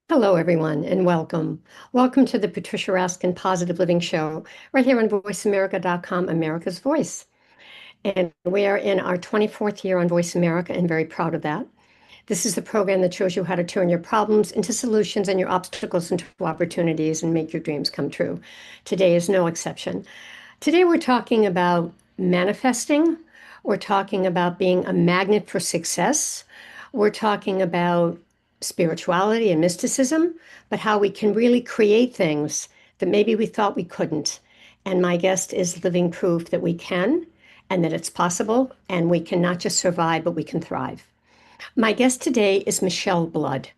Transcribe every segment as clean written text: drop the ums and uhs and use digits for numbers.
Hello, everyone, and welcome. Welcome to the Patricia Raskin Positive Living Show, right here on VoiceAmerica.com, America's Voice. And we are in our 24th year on Voice America and very proud of that. This is the program that shows you how to turn your problems into solutions and your obstacles into opportunities and make your dreams come true. Today is no exception. Today we're talking about manifesting. We're talking about being a magnet for success. We're talking about spirituality and mysticism, but how we can really create things that maybe we thought we couldn't. And my guest is living proof that we can and that it's possible and we can not just survive, but we can thrive. My guest today is Michele Blood.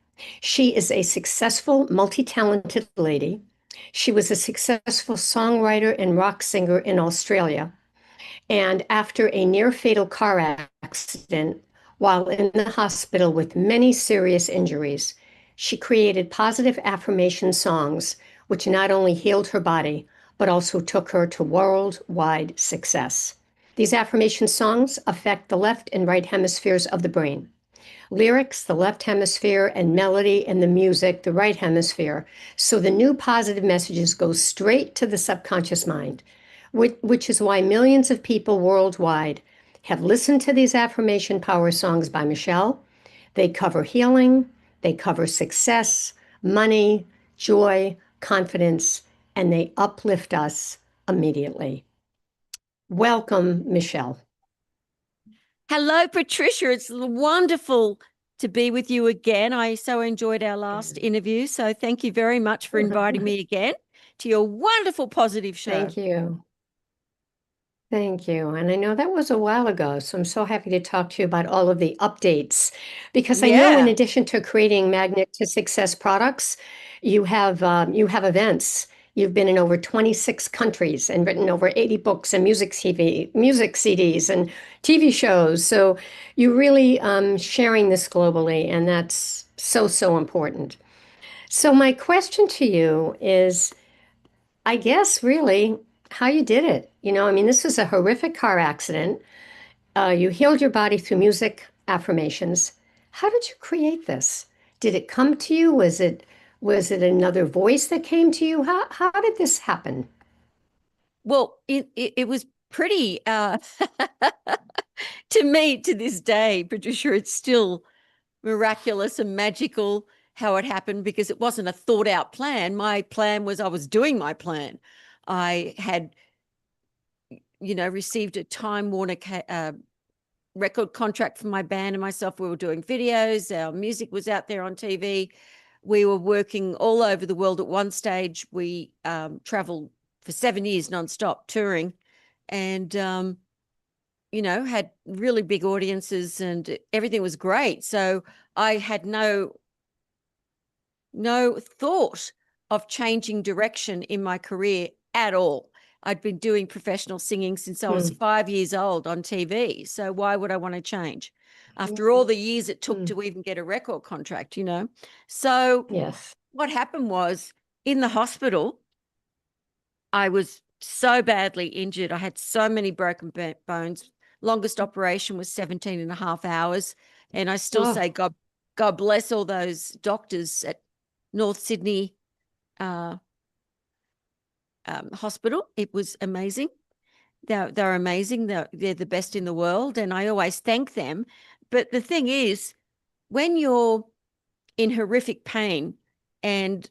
She is a successful, multi talented lady. She was a successful songwriter and rock singer in Australia. And after a near fatal car accident, while in the hospital with many serious injuries, she created positive affirmation songs, which not only healed her body, but also took her to worldwide success. These affirmation songs affect the left and right hemispheres of the brain. Lyrics, the left hemisphere, and melody and the music, the right hemisphere. So the new positive messages go straight to the subconscious mind, which is why millions of people worldwide have listened to these affirmation power songs by Michele. They cover healing, they cover success, money, joy, confidence, and they uplift us immediately. Welcome, Michele. Hello, Patricia. It's wonderful to be with you again. I so enjoyed our last interview. So thank you very much for inviting me again to your wonderful positive show. Thank you. Thank you. And I know that was a while ago, so I'm so happy to talk to you about all of the updates because I know in Yeah. addition to creating magnet to success products, you have events. You've been in over 26 countries and written over 80 books and music CDs and TV shows. So you're really sharing this globally, and that's so important. So my question to you is, I guess really how you did it. I mean, this was a horrific car accident. You healed your body through music affirmations. How did you create this? Did it come to you? Was it another voice that came to you? How did this happen? Well, it was pretty to me to this day, Patricia, it's still miraculous and magical how it happened because it wasn't a thought out plan. My plan was I was doing my plan. I had, received a Time Warner record contract for my band and myself. We were doing videos. Our music was out there on TV. We were working all over the world. At one stage, we traveled for 7 years nonstop touring, and had really big audiences, and everything was great. So I had no thought of changing direction in my career at all. I'd been doing professional singing since I was Hmm. 5 years old on TV. So why would I want to change after all the years it took Hmm. to even get a record contract? So Yes. what happened was in the hospital, I was so badly injured. I had so many broken bones. Longest operation was 17 and a half hours. And I still Oh, say, God bless all those doctors at North Sydney uh, hospital. It was amazing. They're amazing. They're the best in the world. And I always thank them. But the thing is, when you're in horrific pain and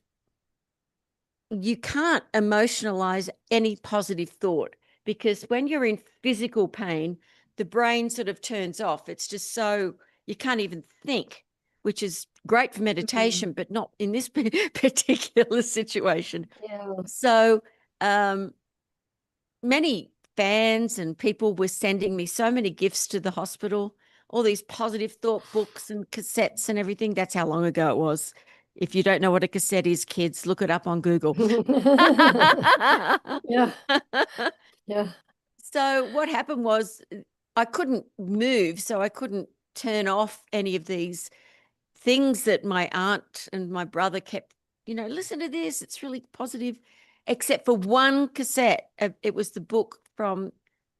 you can't emotionalize any positive thought, because when you're in physical pain, the brain sort of turns off. It's just so you can't even think, which is great for mhm. meditation, but not in this particular situation. Yeah. So many fans and people were sending me so many gifts to the hospital, all these positive thought books and cassettes and everything. That's how long ago it was. If you don't know what a cassette is, kids, look it up on Google. Yeah. Yeah. So what happened was I couldn't move, so I couldn't turn off any of these things that my aunt and my brother kept, listen to this, it's really positive, except for one cassette. It was the book from,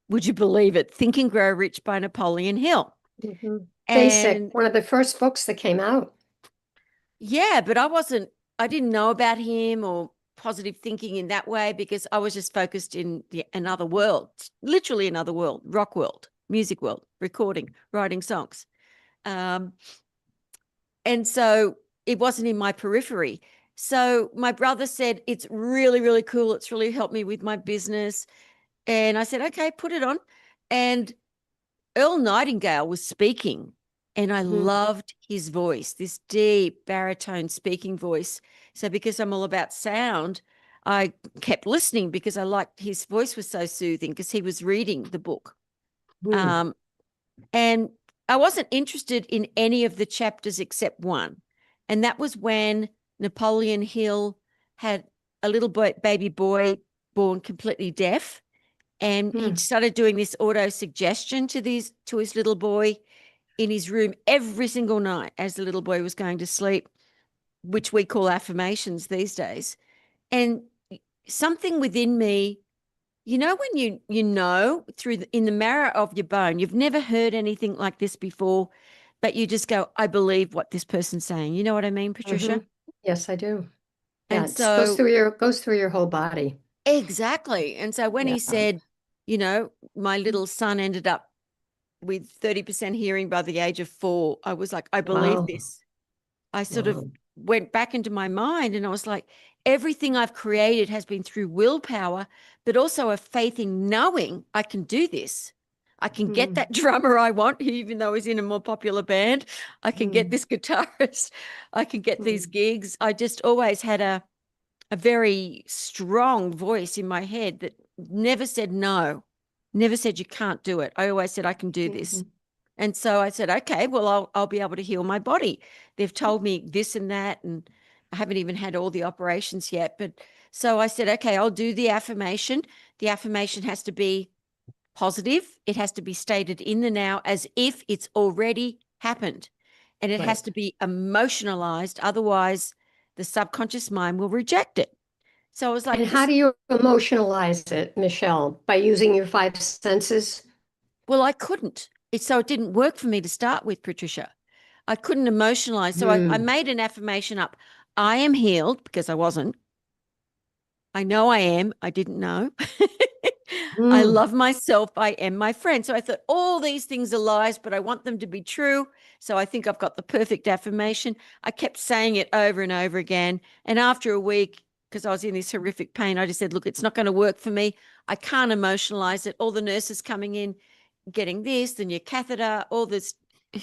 would you believe it, Think and Grow Rich by Napoleon Hill. Mhm. Basic, And one of the first books that came out. Yeah, but I didn't know about him or positive thinking in that way because I was just focused in another world, literally another world, rock world, music world, recording, writing songs. Um, and so it wasn't in my periphery. So my brother said, it's really, really cool. It's really helped me with my business. And I said, okay, put it on. And Earl Nightingale was speaking, and I Mhm. loved his voice, this deep baritone speaking voice. So, because I'm all about sound, I kept listening because I liked his voice was so soothing because he was reading the book. Mhm. Um, and I wasn't interested in any of the chapters except one. And that was when Napoleon Hill had a little boy, baby boy born completely deaf, and he Mhm. started doing this auto suggestion to his little boy in his room every single night as the little boy was going to sleep, which we call affirmations these days. And something within me, when you know through in the marrow of your bone, you've never heard anything like this before, but you just go, I believe what this person's saying. You know what I mean, Patricia? Mhm. Yes, I do. Yeah, And it goes so through your whole body. exactly. And so when Yeah. he said, my little son ended up with 30% hearing by the age of 4, I was like, I believe Wow. this. I sort of Wow. went back into my mind and I was like, everything I've created has been through willpower, but also a faith in knowing I can do this. I can get Mhm. that drummer I want, even though he's in a more popular band. I can get Mhm. this guitarist. I can get these Mhm. gigs. I just always had a very strong voice in my head that never said no, never said you can't do it. I always said I can do this. Mhm. And so I said, okay, well, I'll be able to heal my body. They've told me this and that, and I haven't even had all the operations yet. But so I said, okay, I'll do the affirmation. The affirmation has to be positive. It has to be stated in the now as if it's already happened. And it has Right. to be emotionalized. Otherwise, the subconscious mind will reject it. So I was And like, how this, do you emotionalize it, Michelle? By using your five senses? well, I couldn't. So it didn't work for me to start with, Patricia. I couldn't emotionalize. So I Hmm. made an affirmation up. I am healed because I wasn't. I know I am. I didn't know. I Hmm. love myself. I am my friend. So I thought all these things are lies, but I want them to be true. So I think I've got the perfect affirmation. I kept saying it over and over again. And after a week, because I was in this horrific pain, I just said, look, it's not going to work for me. I can't emotionalize it. All the nurses coming in, getting this, then your catheter, all this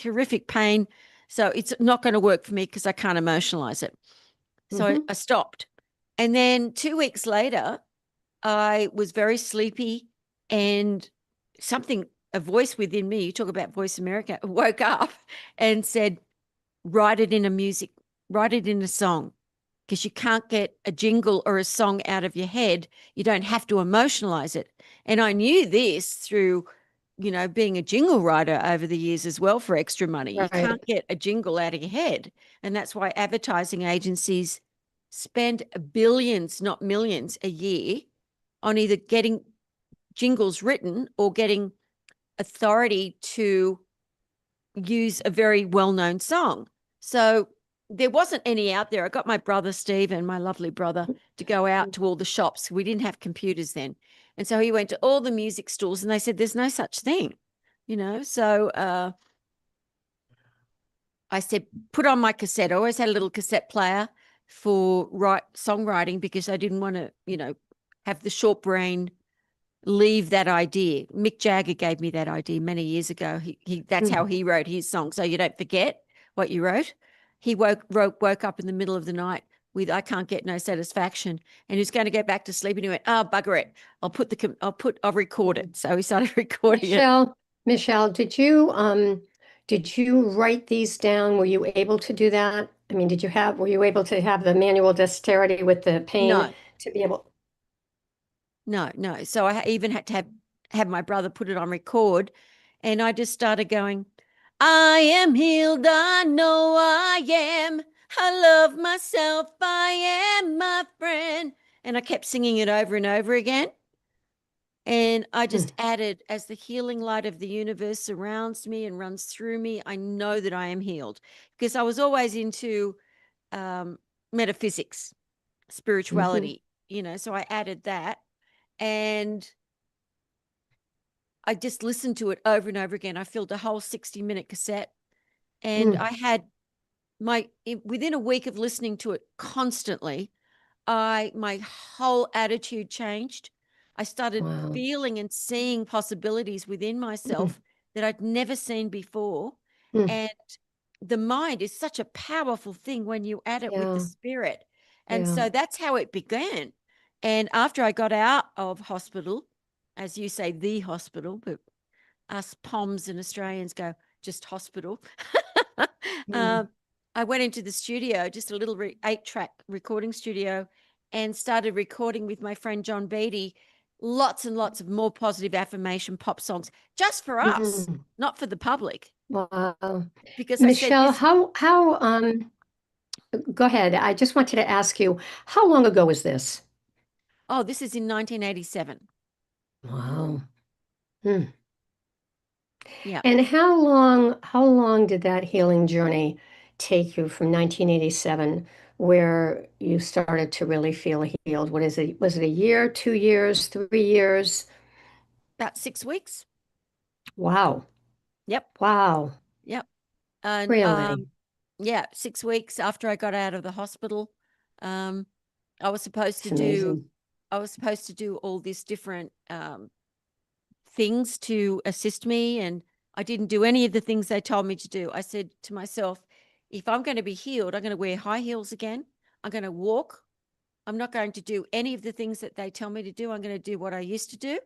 horrific pain. So it's not going to work for me because I can't emotionalize it. So I Hmm. stopped. And then 2 weeks later, I was very sleepy and a voice within me, you talk about Voice America, woke up and said, write it in a music, write it in a song. Because you can't get a jingle or a song out of your head. You don't have to emotionalize it. And I knew this through, being a jingle writer over the years as well for extra money. You Right. can't get a jingle out of your head. And that's why advertising agencies spend billions, not millions, a year on either getting jingles written or getting authority to use a very well-known song. So there wasn't any out there. I got my brother Steve and my lovely brother to go out to all the shops. We didn't have computers then. And so he went to all the music stores and they said, there's no such thing, So I said, put on my cassette. I always had a little cassette player for songwriting because I didn't want to, have the short brain leave that idea. Mick Jagger gave me that idea many years ago. That's how Hmm. he wrote his song. So you don't forget what you wrote. He woke up in the middle of the night with "I can't get no satisfaction," and he's going to go back to sleep. And he went, "Oh, bugger it! I'll record it." So he started recording it. Michelle, did you write these down? Were you able to do that? I mean, were you able to have the manual dexterity with the pain No, to be able? no, no. So I even had to have my brother put it on record, and I just started going, I am healed, I know I am. I love myself, I am my friend. And I kept singing it over and over again. And I Hmm. just added, as the healing light of the universe surrounds me and runs through me, I know that I am healed. Because I was always into metaphysics, Mm-hmm. spirituality, so I added that, and I just listened to it over and over again. I filled a whole 60-minute cassette, and Mm. I had within a week of listening to it constantly, my whole attitude changed. I started Wow. feeling and seeing possibilities within Mm. myself that I'd never seen before. Mm. And the mind is such a powerful thing when you add it with the Yeah. spirit. And Yeah. so that's how it began. And after I got out of hospital, as you say, the hospital, but us POMs and Australians go just hospital. Mm. um, I went into the studio, just a little 8-track recording studio, and started recording with my friend John Beatty lots and lots of more positive affirmation pop songs just for us, Mm. not for the public. Wow. Because I said Michelle, this, how go ahead. I just wanted to ask you, how long ago was this? oh, this is in 1987. Wow. Hmm. Yeah, And how long did that healing journey take you from 1987, where you started to really feel healed? What is it? Was it a year, 2 years, 3 years? about 6 weeks. Wow. Yep, Wow. yep. And Really? yeah, 6 weeks after I got out of the hospital, um, I was supposed to It's do amazing. I was supposed to do all these different things to assist me, and I didn't do any of the things they told me to do. I said to myself, if I'm going to be healed, I'm going to wear high heels again. I'm going to walk. I'm not going to do any of the things that they tell me to do. I'm going to do what I used to do.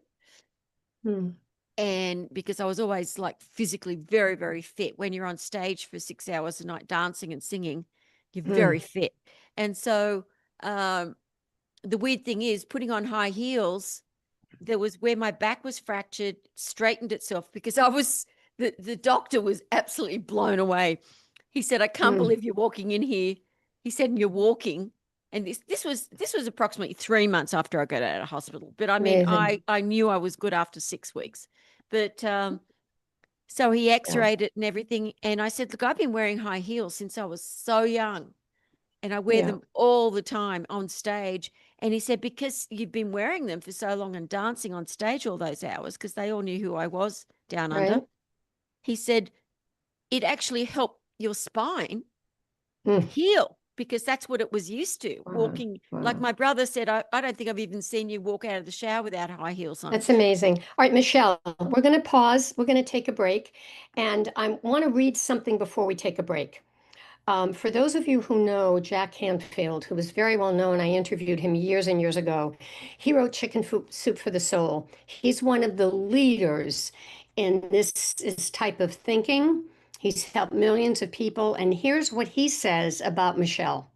Hmm. And because I was always like physically very, very fit, when you're on stage for 6 hours a night dancing and singing, you're Hmm. very fit. And so um, the weird thing is, putting on high heels, there was where my back was fractured, straightened itself, because the doctor was absolutely blown away. He said, I can't Hmm. believe you're walking in here. He said, and you're walking. And this was approximately 3 months after I got out of hospital. But I mean, Amazing. I knew I was good after 6 weeks. But so he Yeah. x-rayed it and everything. And I said, look, I've been wearing high heels since I was so young, and I wear Yeah. them all the time on stage. And he said, because you've been wearing them for so long and dancing on stage all those hours, because they all knew who I was down under, Right? he said, it actually helped your spine Hmm. heal, because that's what it was used to Wow. walking. Like Wow. my brother said, I don't think I've even seen you walk out of the shower without high heels on. That's amazing. All right, Michelle, we're going to pause. We're going to take a break. And I want to read something before we take a break. For those of you who know Jack Canfield, who was very well known, I interviewed him years and years ago. He wrote Soup for the Soul. He's one of the leaders in this type of thinking. He's helped millions of people. And here's what he says about Michelle.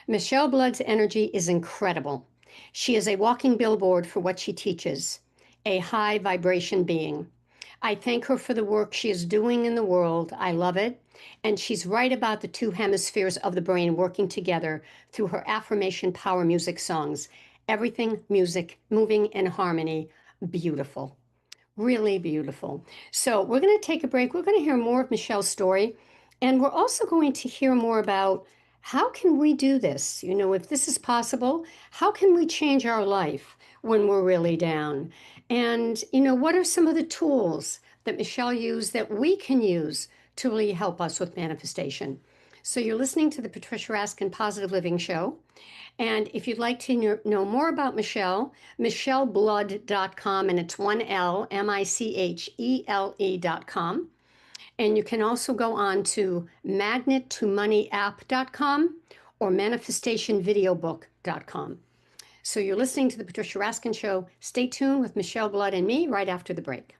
Michele Blood's energy is incredible. She is a walking billboard for what she teaches, a high vibration being. I thank her for the work she is doing in the world. I love it. And she's right about the two hemispheres of the brain working together through her affirmation power music songs. Everything music, moving in harmony. Beautiful. Really beautiful. So, we're going to take a break. We're going to hear more of Michelle's story. And we're also going to hear more about how can we do this? If this is possible, how can we change our life when we're really down? And, what are some of the tools that Michelle used that we can use to really help us with manifestation? So, you're listening to the Patricia Raskin Positive Living Show. And if you'd like to know more about Michele, micheleblood.com, and it's one L, Michele.com. And you can also go on to magnettomoneyapp.com or manifestationvideobook.com. So you're listening to the Patricia Raskin Show. Stay tuned with Michele Blood and me right after the break.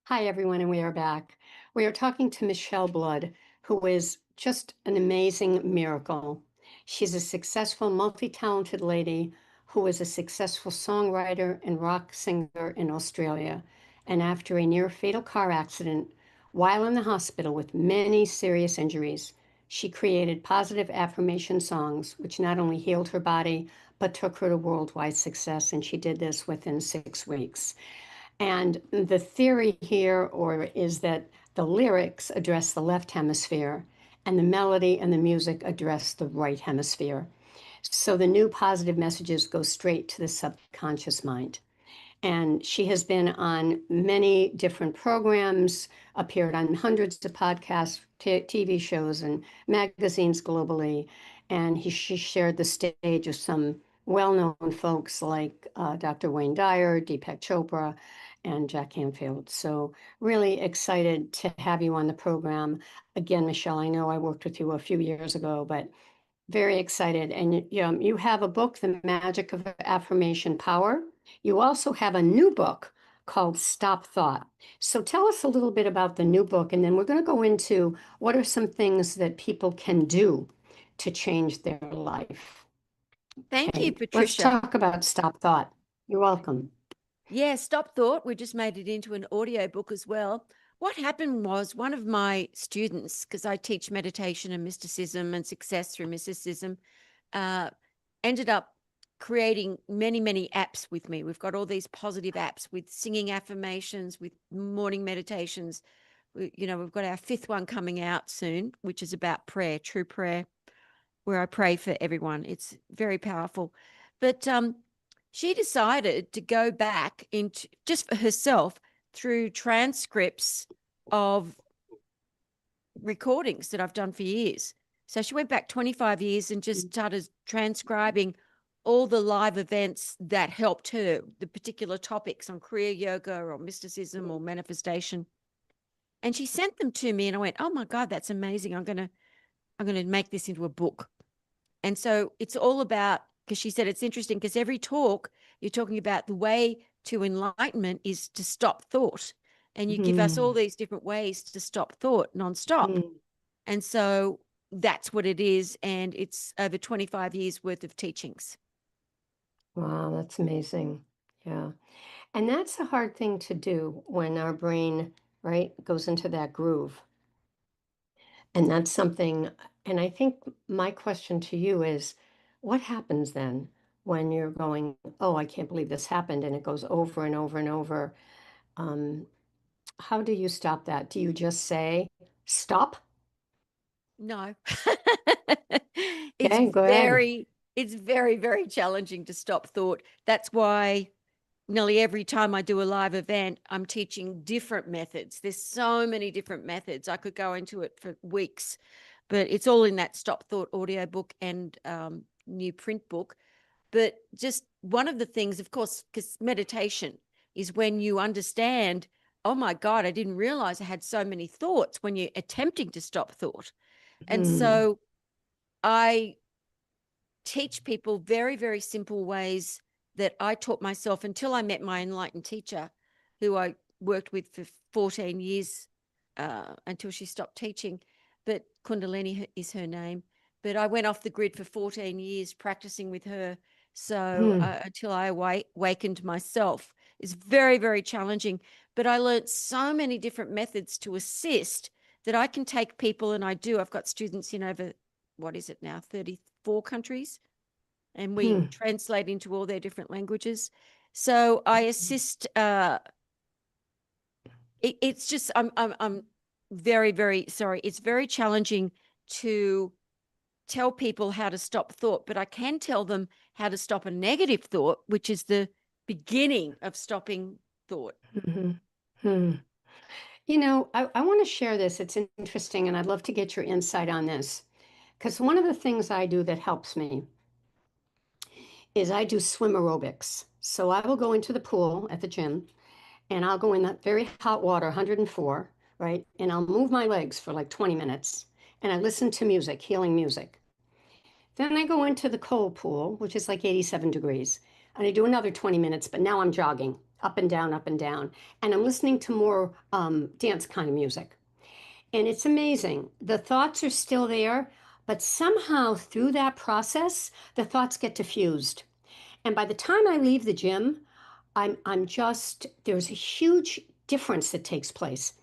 Hi, everyone, and we are back. We are talking to Michele Blood, who is just an amazing miracle. She's a successful, multi-talented lady who is a successful songwriter and rock singer in Australia. And after a near-fatal car accident, while in the hospital with many serious injuries, she created positive affirmation songs, which not only healed her body, but took her to worldwide success. And she did this within 6 weeks. And the theory here is that the lyrics address the left hemisphere and the melody and the music address the right hemisphere. So the new positive messages go straight to the subconscious mind. And she has been on many different programs, appeared on hundreds of podcasts, TV shows, and magazines globally. And she shared the stage of some well known folks like Dr. Wayne Dyer, Deepak Chopra, and Jack Canfield. So, really excited to have you on the program. Again, Michele, I know I worked with you a few years ago, but very excited. And you have a book, The Magic of Affirmation Power. You also have a new book called Stop Thought. So tell us a little bit about the new book, and then we're going to go into what are some things that people can do to change their life. Thank you, Okay, let's Patricia. talk about Stop Thought. You're welcome. Yeah, Stop Thought. We just made it into an audio book as well. What happened was one of my students, because I teach meditation and mysticism and success through mysticism, ended up creating many, many apps with me. We've got all these positive apps with singing affirmations, with morning meditations. We've got our fifth one coming out soon, which is about prayer, true prayer, where I pray for everyone. It's very powerful. But she decided to go back into just for herself through transcripts of recordings that I've done for years. So she went back 25 years and just started transcribing all the live events that helped her, the particular topics on career yoga or mysticism or manifestation. And she sent them to me and I went, "Oh my God, that's amazing. I'm going to make this into a book." And so it's all about, because she said it's interesting because every talk you're talking about the way to enlightenment is to stop thought. And you give us all Mm. these different ways to stop thought nonstop. Mm. And so that's what it is. And it's over 25 years worth of teachings. Wow, that's amazing. Yeah. And that's a hard thing to do when our brain, right, goes into that groove. And that's something, and I think my question to you is, what happens then when you're going, oh, I can't believe this happened, and it goes over and over and over? Um, how do you stop that? Do you just say, stop? No. it's Okay, go ahead. very, it's very, very challenging to stop thought. That's why nearly every time I do a live event, I'm teaching different methods. There's so many different methods. I could go into it for weeks, but it's all in that Stop Thought audio book and new print book. But just one of the things, of course, because meditation is when you understand, oh my God, I didn't realize I had so many thoughts when you're attempting to stop thought. And Hmm. so I teach people very, very simple ways that I taught myself until I met my enlightened teacher, who I worked with for 14 years until she stopped teaching. But Kundalini is her name. But I went off the grid for 14 years practicing with her. So Hmm. until I awakened myself, it's very, very challenging. But I learned so many different methods to assist that I can take people, and I do. I've got students in over, what is it now, 34 countries, and we Hmm. translate into all their different languages. So I assist. It's just I'm very, very sorry. It's very challenging to tell people how to stop thought, but I can tell them how to stop a negative thought, which is the beginning of stopping thought. Hmm. Hmm. I want to share this. It's interesting, and I'd love to get your insight on this. Because one of the things I do that helps me is I do swim aerobics. So I will go into the pool at the gym and I'll go in that very hot water, 104, right? And I'll move my legs for like 20 minutes and I listen to music, healing music. Then I go into the cold pool, which is like 87 degrees, and I do another 20 minutes, but now I'm jogging. up and down, up and down. And I'm listening to more dance kind of music. And it's amazing. The thoughts are still there, but somehow through that process, the thoughts get diffused. And by the time I leave the gym, I'm just, there's a huge difference that takes place.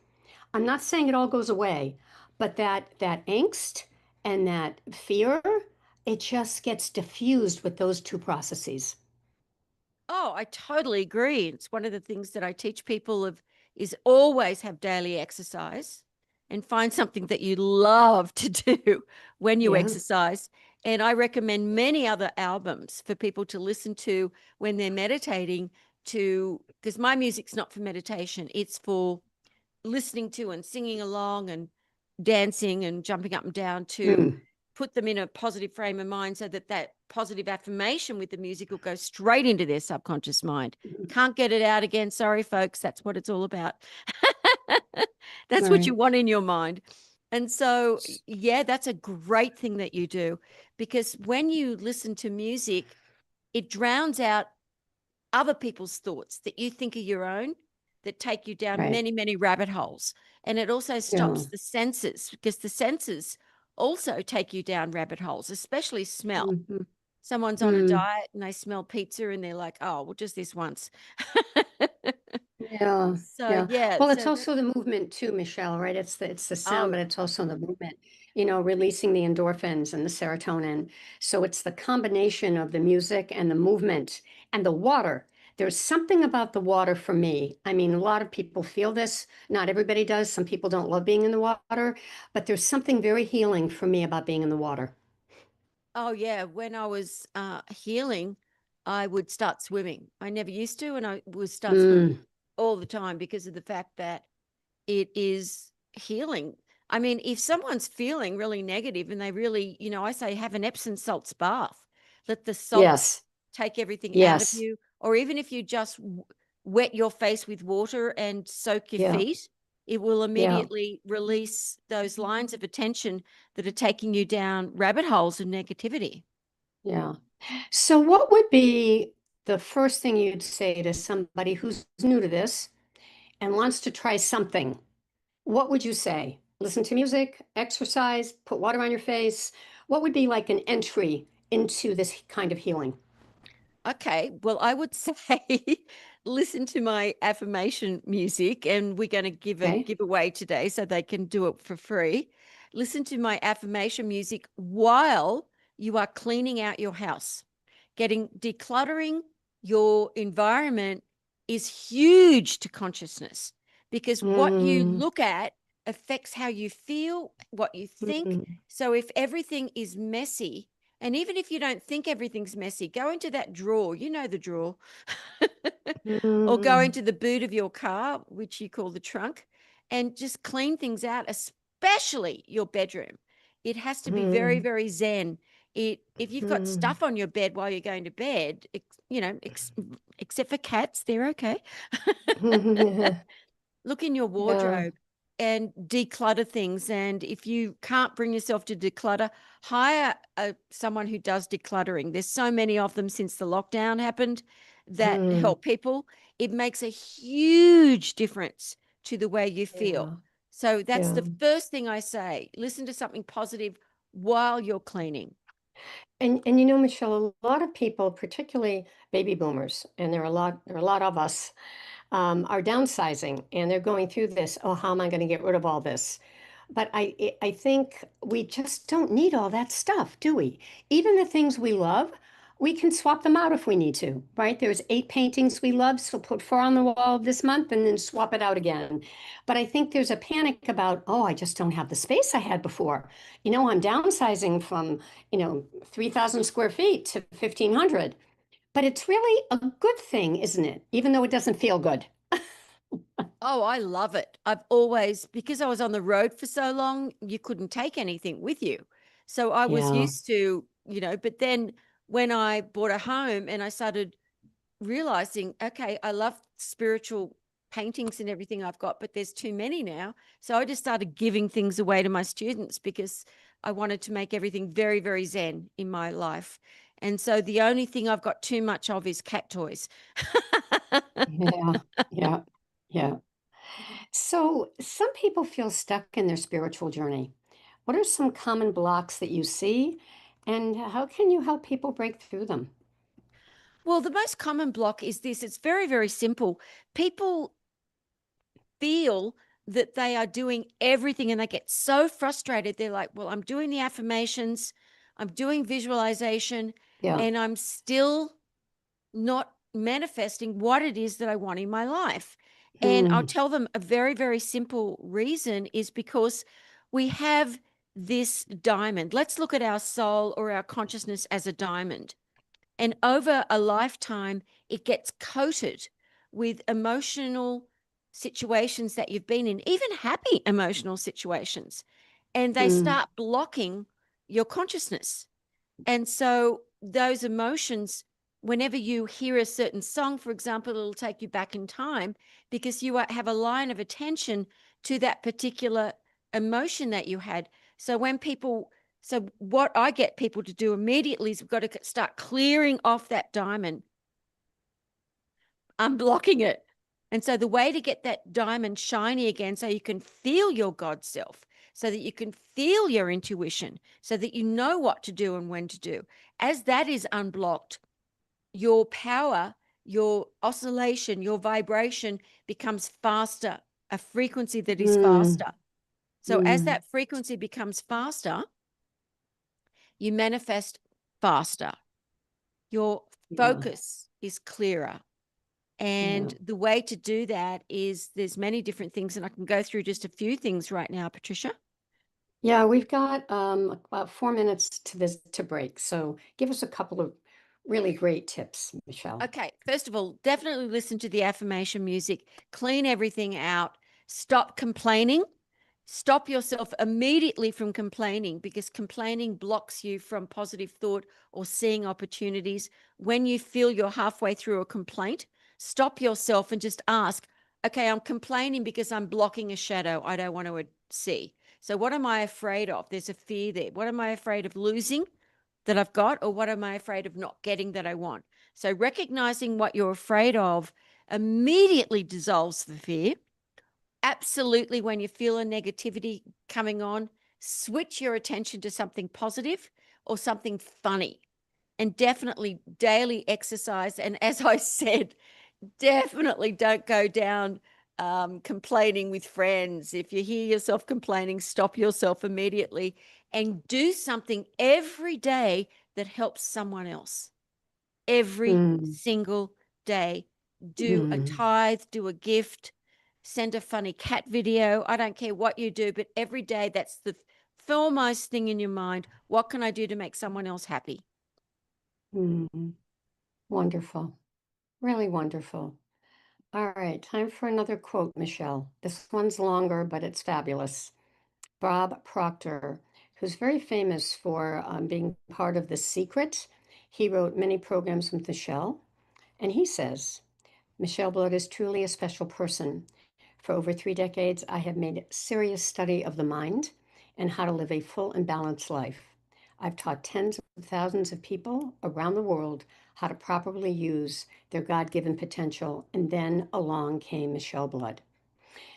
I'm not saying it all goes away, but that angst and that fear, it just gets diffused with those two processes. Oh, I totally agree. It's one of the things that I teach people of is always have daily exercise and find something that you love to do when you Yeah. exercise. And I recommend many other albums for people to listen to when they're meditating to because my music's not for meditation. It's for listening to and singing along and dancing and jumping up and down to Mm. put them in a positive frame of mind so that that positive affirmation with the music will go straight into their subconscious mind. Can't get it out again. Sorry, folks. That's what it's all about. That's what you Right. want in your mind. And so, yeah, that's a great thing that you do because when you listen to music, it drowns out other people's thoughts that you think are your own that take you down Right. many, many rabbit holes. And it also Yeah. stops the senses because the senses also take you down rabbit holes, especially smell. Mhm. Someone's on a Mm. diet and they smell pizza and they're like, oh, well, just this once. Yeah, So, yeah. yeah. Well, it's So that, also the movement too, Michelle, right? It's the sound, oh, but it's also the movement, releasing the endorphins and the serotonin. So it's the combination of the music and the movement and the water. There's something about the water for me. I mean, a lot of people feel this. Not everybody does. Some people don't love being in the water, but there's something very healing for me about being in the water. oh, yeah. When I was healing, I would start swimming. I never used to, and I would start swimming Mm, all the time because of the fact that it is healing. I mean, if someone's feeling really negative and they really, I say have an Epsom salts bath, let the salts yes, take everything out of yes, you. Or even if you just wet your face with water and soak your yeah, feet, it will yeah, immediately release those lines of attention that are taking you down rabbit holes of negativity. yeah. So, what would be the first thing you'd say to somebody who's new to this and wants to try something? What would you say? Listen to music, exercise, put water on your face. What would be like an entry into this kind of healing? Okay, well, I would say listen to my affirmation music, and we're going to give a Okay. giveaway today so they can do it for free. Listen to my affirmation music while you are cleaning out your house. Decluttering your environment is huge to consciousness because what you Mm, look at affects how you feel, what you think. mm, So if everything is messy, and even if you don't think everything's messy, go into that drawer, the drawer, or go mm, into the boot of your car, which you call the trunk, and just clean things out, especially your bedroom. It has to be very, mm, very zen. If you've got mm, stuff on your bed while you're going to bed, except for cats, they're okay. mm. Look in your Yeah. wardrobe and declutter things. And if you can't bring yourself to declutter, hire someone who does decluttering. There's so many of them since the lockdown happened that Mm, help people. It makes a huge difference to the way you feel. yeah. So that's Yeah. the first thing I say. Listen to something positive while you're cleaning. And Michelle, a lot of people, particularly baby boomers, and there are a lot of us, are downsizing and they're going through this. Oh, how am I going to get rid of all this? But I think we just don't need all that stuff, do we? Even the things we love, we can swap them out if we need to, right? There's 8 paintings we love, so put 4 on the wall this month and then swap it out again. But I think there's a panic about, oh, I just don't have the space I had before. I'm downsizing from, 3,000 square feet to 1,500. But it's really a good thing, isn't it? Even though it doesn't feel good. Oh, I love it. I've always, because I was on the road for so long, you couldn't take anything with you. So I was Yeah. used to, but then when I bought a home and I started realizing, okay, I love spiritual paintings and everything I've got, but there's too many now. So I just started giving things away to my students because I wanted to make everything very, very zen in my life. And so the only thing I've got too much of is cat toys. Yeah, yeah, yeah. So some people feel stuck in their spiritual journey. What are some common blocks that you see, and how can you help people break through them? Well, the most common block is this. It's very, very simple. People feel that they are doing everything and they get so frustrated. They're like, well, I'm doing the affirmations, I'm doing visualization, Yeah. and I'm still not manifesting what it is that I want in my life. And I'll Hmm. tell them a very, very simple reason is because we have this diamond. Let's look at our soul or our consciousness as a diamond. And over a lifetime, it gets coated with emotional situations that you've been in, even happy emotional situations. And they Mm. start blocking your consciousness. And so those emotions, whenever you hear a certain song, for example, it'll take you back in time because you have a line of attention to that particular emotion that you had. So when people, so what I get people to do immediately is we've got to start clearing off that diamond, unblocking it. And so the way to get that diamond shiny again, so you can feel your God self, so that you can feel your intuition, so that you know what to do and when to do. As that is unblocked, your power, your oscillation, your vibration becomes faster, a frequency that is Mm. faster. So as Mm. that frequency becomes faster, you manifest faster. Your Yeah. focus is clearer. And Yeah. the way to do that is there's many different things, and I can go through just a few things right now, Patricia. Yeah, we've got about 4 minutes to this to break. So give us a couple of really great tips, Michelle. Okay, first of all, definitely listen to the affirmation music, clean everything out, stop complaining. Stop yourself immediately from complaining because complaining blocks you from positive thought or seeing opportunities. When you feel you're halfway through a complaint, stop yourself and just ask, okay, I'm complaining because I'm blocking a shadow I don't want to see. So, what am I afraid of? There's a fear there. What am I afraid of losing that I've got, or what am I afraid of not getting that I want? So, recognizing what you're afraid of immediately dissolves the fear. Absolutely, when you feel a negativity coming on, switch your attention to something positive or something funny, and definitely daily exercise. And as I said, definitely don't go down complaining with friends. If you hear yourself complaining, stop yourself immediately and do something every day that helps someone else. Every Mm. single day. Do a Mm. tithe, do a gift, send a funny cat video. I don't care what you do, but every day that's the foremost thing in your mind. What can I do to make someone else happy? Mm. Wonderful. Really wonderful. All right, time for another quote, Michelle. This one's longer, but it's fabulous. Bob Proctor, who's very famous for being part of The Secret. He wrote many programs with Michelle, and he says, Michele Blood is truly a special person. For over 3 decades, I have made serious study of the mind and how to live a full and balanced life. I've taught tens of thousands of people around the world how to properly use their God given potential, and then along came Michele Blood.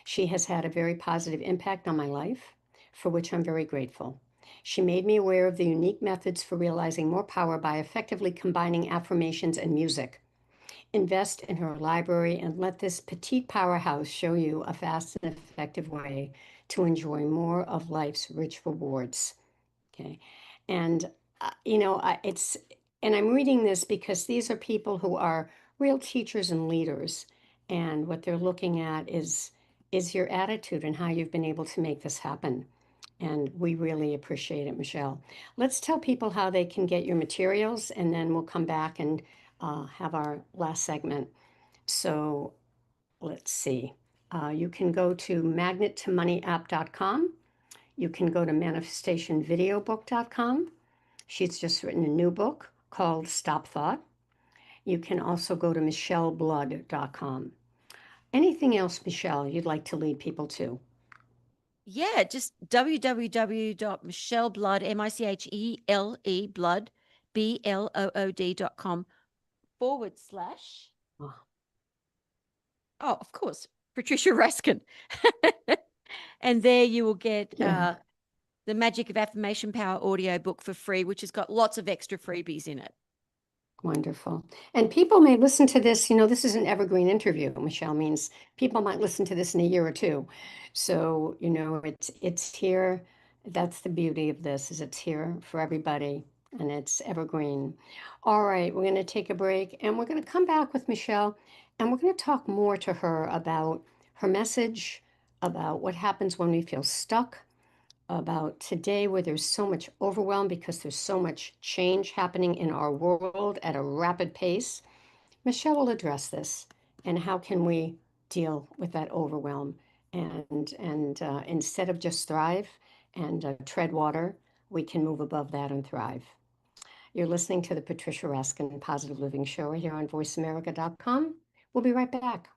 She has had a very positive impact on my life, for which I'm very grateful. She made me aware of the unique methods for realizing more power by effectively combining affirmations and music. Invest in her library and let this petite powerhouse show you a fast and effective way to enjoy more of life's rich rewards. Okay. And, it's, and I'm reading this because these are people who are real teachers and leaders. And what they're looking at is your attitude and how you've been able to make this happen. And we really appreciate it, Michelle. Let's tell people how they can get your materials, and then we'll come back and have our last segment. So let's see. You can go to magnettomoneyapp.com. You can go to manifestationvideobook.com. She's just written a new book called Stop Thought. You can also go to micheleblood.com. Anything else, Michelle, you'd like to lead people to? Yeah, just www.micheleblood, Michele Blood, BLOOD.com / Oh, of course, Patricia Raskin. And there you will get Yeah. the Magic of Affirmation Power audiobook for free, which has got lots of extra freebies in it. Wonderful. And people may listen to this, this is an evergreen interview, Michele, means people might listen to this in a year or two. So, it's here. That's the beauty of this, is it's here for everybody and it's evergreen. All right, we're going to take a break and we're going to come back with Michele and we're going to talk more to her about her message, about what happens when we feel stuck, about today where there's so much overwhelm because there's so much change happening in our world at a rapid pace. Michele will address this and how can we deal with that overwhelm and instead of just thrive and tread water, we can move above that and thrive. You're listening to the Patricia Raskin Positive Living Show here on voiceamerica.com. We'll be right back.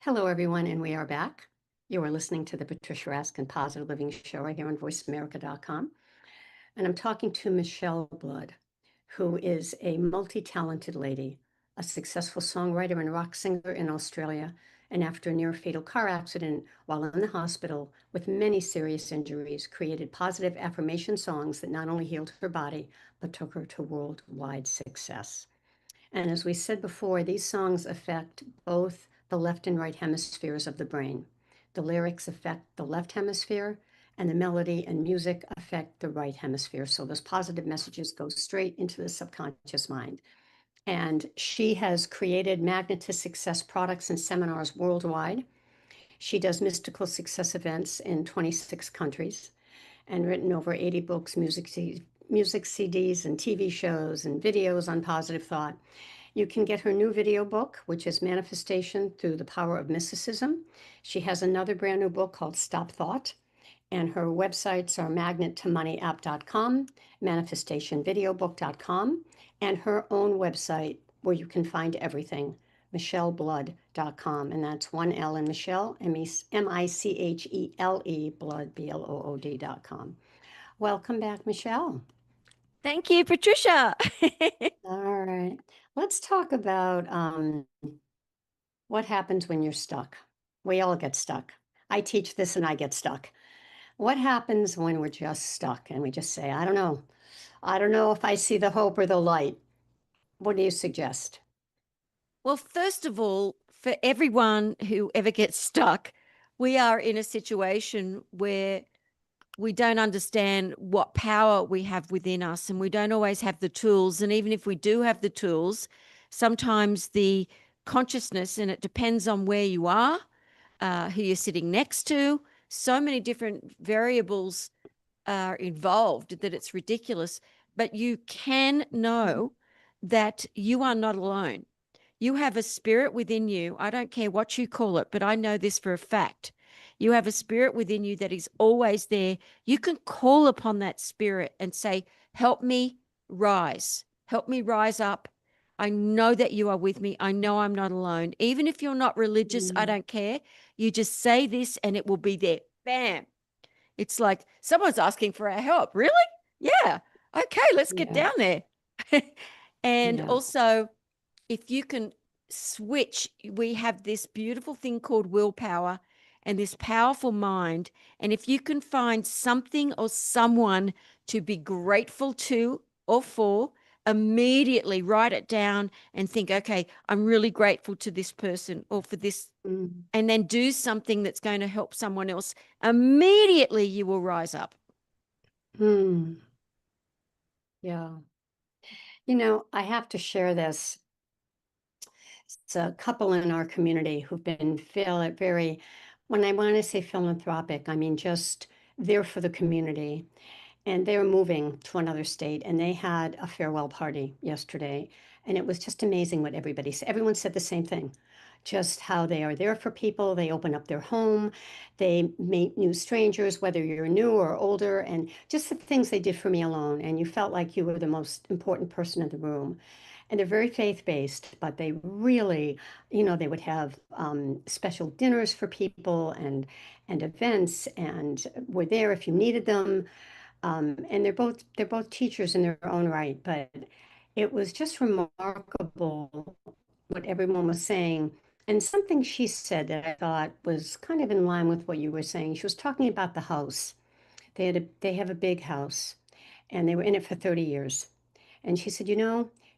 Hello, everyone, and we are back. You are listening to the Patricia Raskin Positive Living Show right here on voiceamerica.com. And I'm talking to Michele Blood, who is a multi-talented lady, a successful songwriter and rock singer in Australia, and after a near-fatal car accident while in the hospital with many serious injuries, created positive affirmation songs that not only healed her body, but took her to worldwide success. And as we said before, these songs affect both the left and right hemispheres of the brain. The lyrics affect the left hemisphere, and the melody and music affect the right hemisphere. So those positive messages go straight into the subconscious mind. And she has created Magnet to Success products and seminars worldwide. She does mystical success events in 26 countries and written over 80 books, music CDs, and TV shows and videos on positive thought. You can get her new video book, which is Manifestation Through the Power of Mysticism. She has another brand new book called Stop Thought, and her websites are magnettomoneyapp.com, manifestationvideobook.com, and her own website where you can find everything, micheleblood.com, and that's one L in Michele, Michele, Blood, BLOOD.com. Welcome back, Michele. Thank you, Patricia. All right. Let's talk about what happens when you're stuck. We all get stuck. I teach this and I get stuck. What happens when we're just stuck and we just say, I don't know. I don't know if I see the hope or the light. What do you suggest? Well, first of all, for everyone who ever gets stuck, we are in a situation where we don't understand what power we have within us, and we don't always have the tools. And even if we do have the tools, sometimes the consciousness, and it depends on where you are, who you're sitting next to, so many different variables are involved that it's ridiculous. But you can know that you are not alone. You have a spirit within you. I don't care what you call it, but I know this for a fact. You have a spirit within you that is always there. You can call upon that spirit and say, help me rise. Help me rise up. I know that you are with me. I know I'm not alone. Even if you're not religious, I don't care. You just say this and it will be there. Bam. It's like someone's asking for our help. Really? Yeah. Okay, let's get Yeah. down there. And Yeah. also, if you can switch, we have this beautiful thing called willpower and this powerful mind. And if you can find something or someone to be grateful to or for, immediately write it down and think, okay, I'm really grateful to this person or for this, Mm. and then do something that's going to help someone else. Immediately you will rise up. Mm. Yeah. I have to share this. It's a couple in our community who've been feel very, when I want to say philanthropic, I mean just there for the community. And they're moving to another state, and they had a farewell party yesterday. And it was just amazing what everybody said. Everyone said the same thing, just how they are there for people. They open up their home, they meet new strangers, whether you're new or older, and just the things they did for me alone. And you felt like you were the most important person in the room. And they're very faith-based, but they really, they would have special dinners for people and events, and were there if you needed them. And they're both teachers in their own right, but it was just remarkable what everyone was saying. And something she said that I thought was kind of in line with what you were saying. She was talking about the house. They have a big house, and they were in it for 30 years. And she said,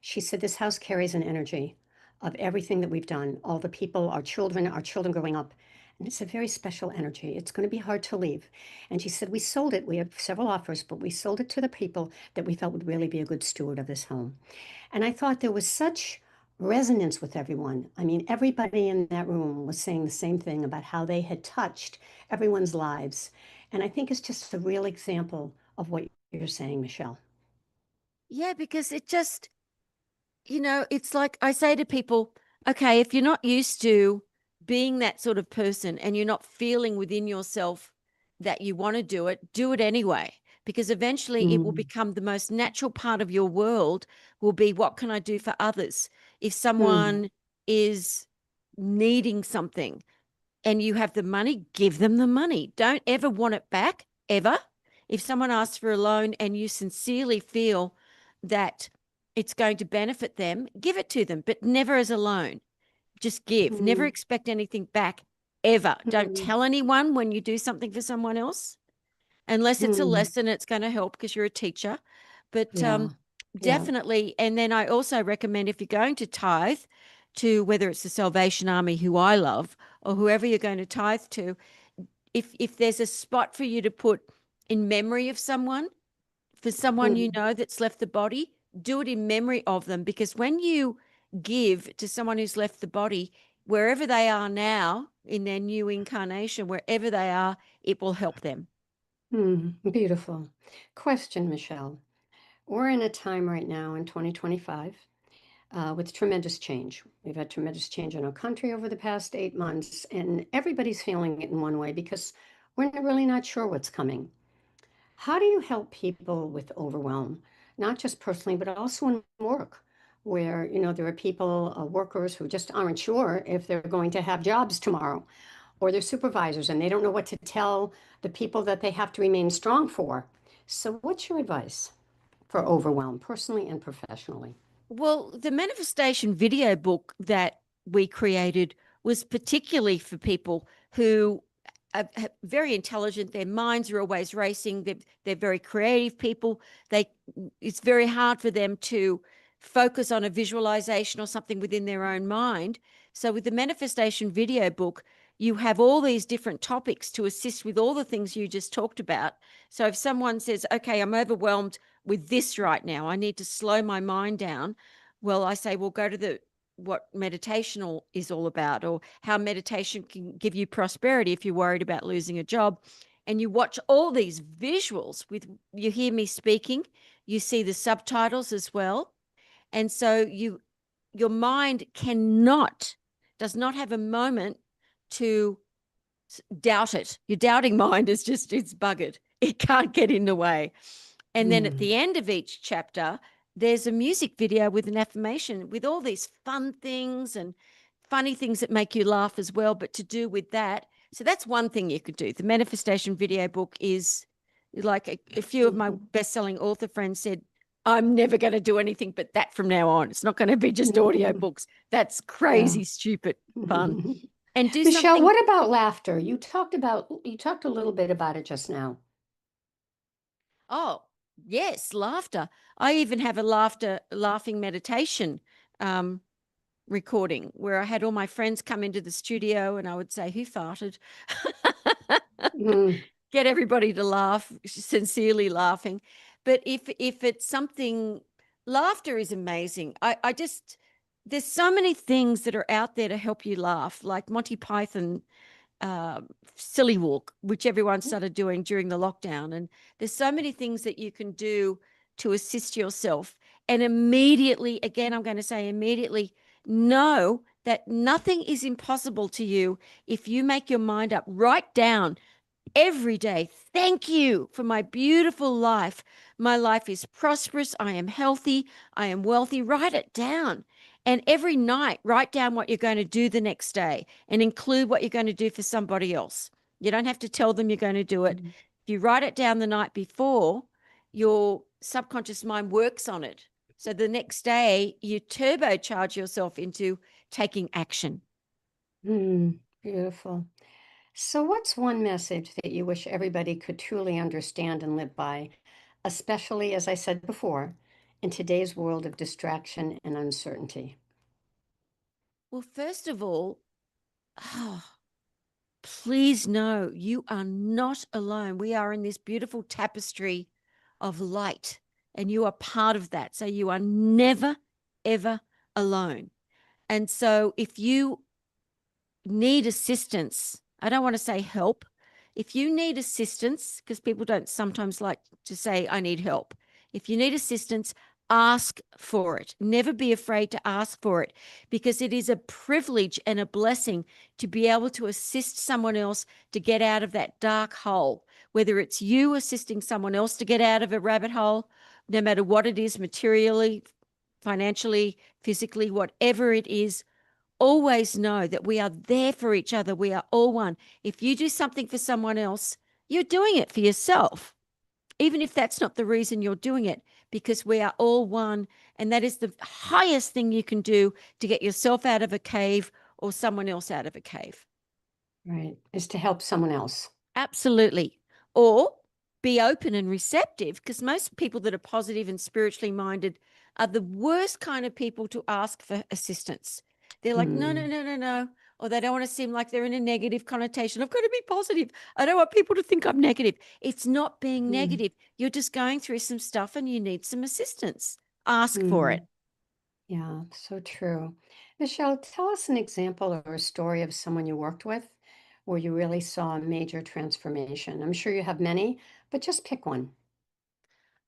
she said, this house carries an energy of everything that we've done, all the people, our children growing up. And it's a very special energy. It's going to be hard to leave. And she said, we sold it. We have several offers, but we sold it to the people that we felt would really be a good steward of this home. And I thought there was such resonance with everyone. I mean, everybody in that room was saying the same thing about how they had touched everyone's lives. And I think it's just a real example of what you're saying, Michele. Yeah, because it just, it's like I say to people, okay, if you're not used to being that sort of person and you're not feeling within yourself that you want to do it anyway, because eventually it will Mm. become the most natural part of your world will be, what can I do for others? If Mm. someone is needing something and you have the money, give them the money. Don't ever want it back, ever. If someone asks for a loan and you sincerely feel that it's going to benefit them, give it to them, but never as a loan. Just give. Never Mm. expect anything back, ever. Don't Mm. tell anyone when you do something for someone else, unless it's a Mm. lesson, it's going to help because you're a teacher. But Yeah. Yeah. definitely. And then I also recommend, if you're going to tithe to, whether it's the Salvation Army, who I love, or whoever you're going to tithe to, if there's a spot for you to put in memory of someone, for someone Mm. that's left the body, do it in memory of them. Because when you give to someone who's left the body, wherever they are now in their new incarnation, wherever they are, it will help them. Mm. Beautiful. Question, Michele. We're in a time right now in 2025 with tremendous change. We've had tremendous change in our country over the past 8 months, and everybody's feeling it in one way because we're really not sure what's coming. How do you help people with overwhelm, not just personally, but also in work, where, there are people, workers who just aren't sure if they're going to have jobs tomorrow, or their supervisors, and they don't know what to tell the people that they have to remain strong for. So, what's your advice for overwhelm, personally and professionally? Well, the manifestation video book that we created was particularly for people who are very intelligent. Their minds are always racing. They're very creative people. It's very hard for them to focus on a visualization or something within their own mind. So with the manifestation video book, you have all these different topics to assist with all the things you just talked about. So if someone says, okay, I'm overwhelmed with this right now, I need to slow my mind down. Well, I say, well, go to what meditation is all about, or how meditation can give you prosperity if you're worried about losing a job. And you watch all these visuals you hear me speaking, you see the subtitles as well. And so your mind does not have a moment to doubt it. Your doubting mind it's buggered. It can't get in the way. And then at the end of each chapter, there's a music video with an affirmation with all these fun things and funny things that make you laugh as well, but to do with that. So that's one thing you could do. The manifestation video book is like a few of my best-selling author friends said, I'm never going to do anything but that from now on. It's not going to be just audio books. That's crazy, stupid fun. And do Michele, something. what about laughter? You talked a little bit about it just now. Oh, yes, laughter. I even have a laughing meditation recording where I had all my friends come into the studio and I would say, who farted? Get everybody to laugh, sincerely laughing. But if it's something, laughter is amazing. I just, there's so many things that are out there to help you laugh, like Monty Python silly walk, which everyone started doing during the lockdown. And there's so many things that you can do to assist yourself. And immediately, again, I'm going to say immediately, know that nothing is impossible to you if you make your mind up. Write down every day, thank you for my beautiful life. My life is prosperous. I am healthy. I am wealthy. Write it down. And every night, write down what you're going to do the next day and include what you're going to do for somebody else. You don't have to tell them you're going to do it. If you write it down the night before, your subconscious mind works on it. So the next day, you turbocharge yourself into taking action. Beautiful. So, what's one message that you wish everybody could truly understand and live by, especially, as I said before, in today's world of distraction and uncertainty? Well, first of all, please know you are not alone. We are in this beautiful tapestry of light, and you are part of that. So you are never, ever alone. And so if you need assistance, I don't want to say help. If you need assistance, because people don't sometimes like to say, I need help. If you need assistance, ask for it. Never be afraid to ask for it, because it is a privilege and a blessing to be able to assist someone else to get out of that dark hole, whether it's you assisting someone else to get out of a rabbit hole, no matter what it is, materially, financially, physically, whatever it is. Always know that we are there for each other. We are all one. If you do something for someone else, you're doing it for yourself, even if that's not the reason you're doing it, because we are all one. And that is the highest thing you can do to get yourself out of a cave or someone else out of a cave. Right. Is to help someone else. Absolutely. Or be open and receptive, because most people that are positive and spiritually minded are the worst kind of people to ask for assistance. They're like, no, no, no, no, no. Or they don't want to seem like they're in a negative connotation. I've got to be positive. I don't want people to think I'm negative. It's not being negative. You're just going through some stuff and you need some assistance. Ask for it. Yeah, so true. Michele, tell us an example or a story of someone you worked with where you really saw a major transformation. I'm sure you have many, but just pick one.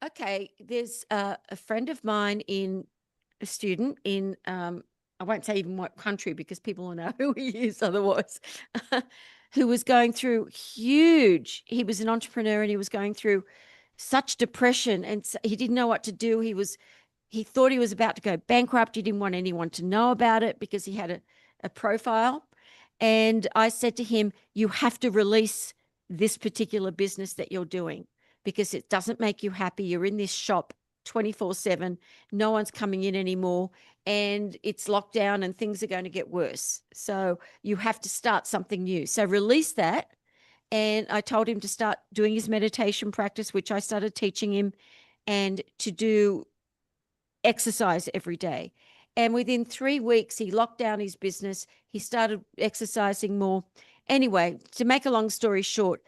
Okay, there's a friend of mine a student in I won't say even what country because people will know who he is otherwise, who was going through he was an entrepreneur and he was going through such depression and he didn't know what to do. He thought he was about to go bankrupt. He didn't want anyone to know about it because he had a profile. And I said to him, you have to release this particular business that you're doing because it doesn't make you happy. You're in this shop 24/7. No one's coming in anymore. And it's locked down and things are going to get worse. So you have to start something new. So release that. And I told him to start doing his meditation practice, which I started teaching him, and to do exercise every day. And within 3 weeks, he locked down his business. He started exercising more. Anyway, to make a long story short,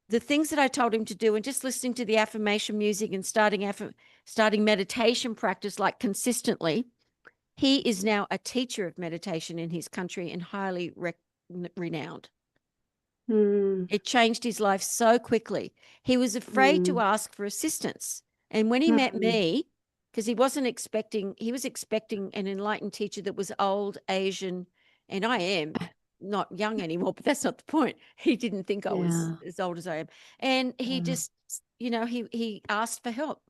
the things that I told him to do, and just listening to the affirmation music and starting meditation practice like consistently, he is now a teacher of meditation in his country and highly renowned. It changed his life so quickly. He was afraid to ask for assistance. And when he met me, because he was expecting an enlightened teacher that was old, Asian, and I am not young anymore, but that's not the point. He didn't think I was as old as I am. And he just, he asked for help.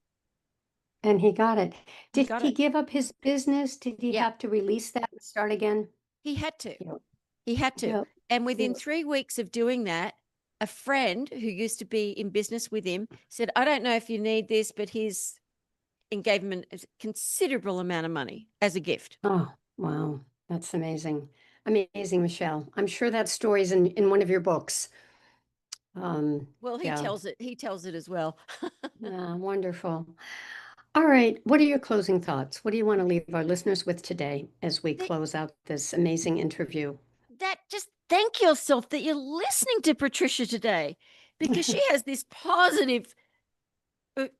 And he got it. He Did got he it. give up his business? Did he Yeah. have to release that and start again? He had to. Yep. He had to. Yep. And within Yep. 3 weeks of doing that, a friend who used to be in business with him said, I don't know if you need this, but and gave him a considerable amount of money as a gift. Oh, wow. That's amazing. Amazing, Michele. I'm sure that story's in one of your books. Well, he tells it as well. Yeah, wonderful. All right. What are your closing thoughts? What do you want to leave our listeners with today as we close out this amazing interview? That just thank yourself that you're listening to Patricia today, because she has this positive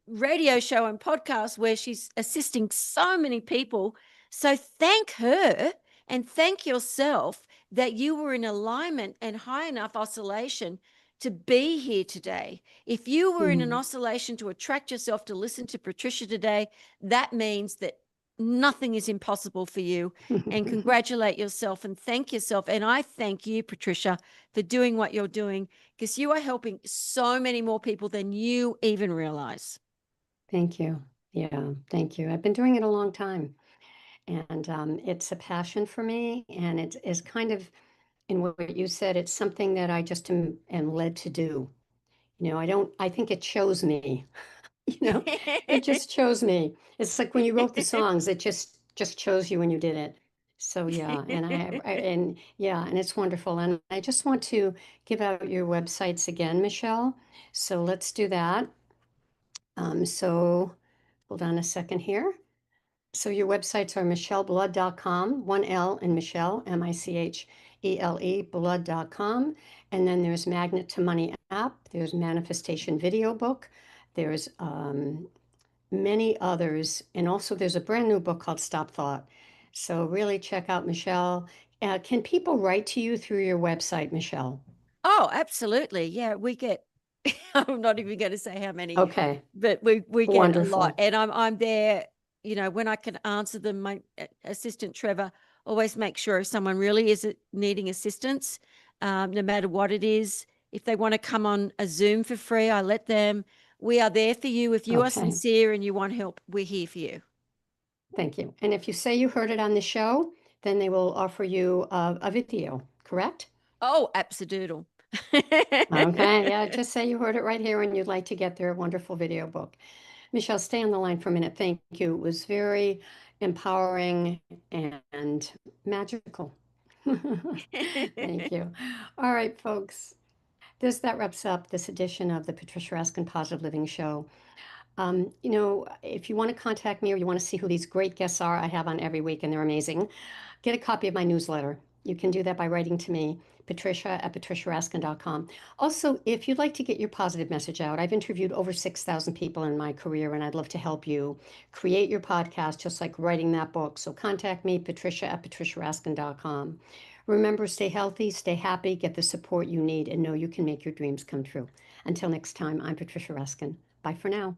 radio show and podcast where she's assisting so many people. So thank her and thank yourself that you were in alignment and high enough oscillation to be here today. If you were in an oscillation to attract yourself to listen to Patricia today, that means that nothing is impossible for you. And congratulate yourself and thank yourself. And I thank you, Patricia, for doing what you're doing, because you are helping so many more people than you even realize. Thank you. Yeah, thank you. I've been doing it a long time, and it's a passion for me, and it is kind of, in what you said, it's something that I just am led to do. I think it chose me. It just chose me. It's like when you wrote the songs, it just chose you when you did it. So yeah, and it's wonderful. And I just want to give out your websites again, Michele. So let's do that. So hold on a second here. So your websites are micheleblood.com, one L in Michele, Michele, blood.com. And then there's Magnet to Money app. There's Manifestation video book. There's many others. And also there's a brand new book called Stop Thought. So really check out Michele. Can people write to you through your website, Michele? Oh, absolutely. Yeah, we get I'm not even going to say how many, Okay, but we get a lot. wonderful. And I'm there, when I can answer them. My assistant Trevor always makes sure if someone really is needing assistance, no matter what it is, if they want to come on a Zoom for free, I let them. We are there for you. If you are Okay, sincere and you want help, we're here for you. thank you. And if you say you heard it on the show, then they will offer you a video, correct? Oh, absolutely. Okay, yeah, just say you heard it right here and you'd like to get their wonderful video book. Michele, stay on the line for a minute. Thank you. It was very empowering and magical. Thank you. All right, folks. That wraps up this edition of the Patricia Raskin Positive Living Show. If you want to contact me or you want to see who these great guests are I have on every week, and they're amazing, get a copy of my newsletter. You can do that by writing to me, patricia@patriciaraskin.com. Also, if you'd like to get your positive message out, I've interviewed over 6,000 people in my career, and I'd love to help you create your podcast, just like writing that book. So contact me, patricia@patriciaraskin.com. Remember, stay healthy, stay happy, get the support you need, and know you can make your dreams come true. Until next time, I'm Patricia Raskin. Bye for now.